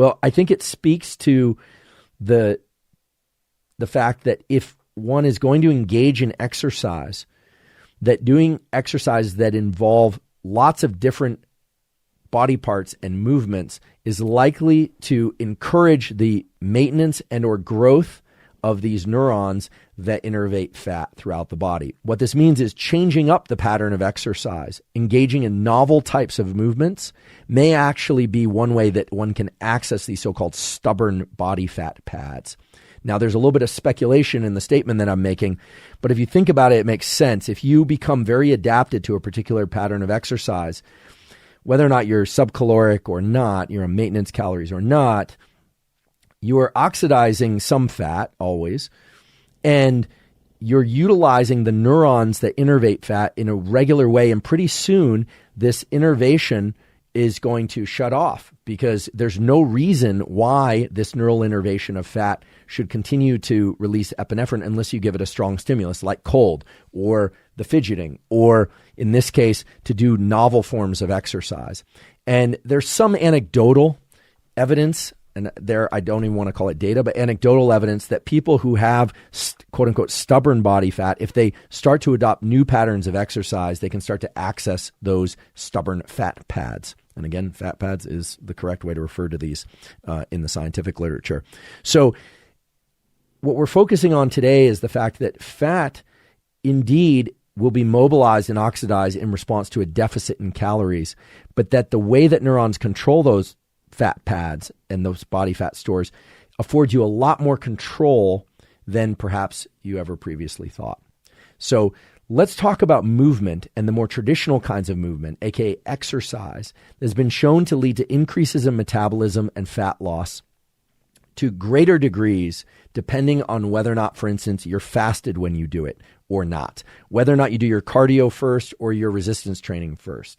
Well, I think it speaks to the fact that if one is going to engage in exercise, that doing exercises that involve lots of different body parts and movements is likely to encourage the maintenance and or growth of these neurons that innervate fat throughout the body. What this means is changing up the pattern of exercise, engaging in novel types of movements may actually be one way that one can access these so-called stubborn body fat pads. Now, there's a little bit of speculation in the statement that I'm making, but if you think about it, it makes sense. If you become very adapted to a particular pattern of exercise, whether or not you're subcaloric or not, you're on maintenance calories or not, you are oxidizing some fat always, and you're utilizing the neurons that innervate fat in a regular way. And pretty soon, this innervation is going to shut off because there's no reason why this neural innervation of fat should continue to release epinephrine unless you give it a strong stimulus like cold or the fidgeting, or in this case, to do novel forms of exercise. And there's some anecdotal evidence, and there I don't even want to call it data, but anecdotal evidence that people who have quote unquote stubborn body fat, if they start to adopt new patterns of exercise, they can start to access those stubborn fat pads. And again, fat pads is the correct way to refer to these in the scientific literature. So what we're focusing on today is the fact that fat indeed will be mobilized and oxidized in response to a deficit in calories, but that the way that neurons control those fat pads and those body fat stores affords you a lot more control than perhaps you ever previously thought. So let's talk about movement and the more traditional kinds of movement, aka exercise, that has been shown to lead to increases in metabolism and fat loss to greater degrees, depending on whether or not, for instance, you're fasted when you do it or not, whether or not you do your cardio first or your resistance training first.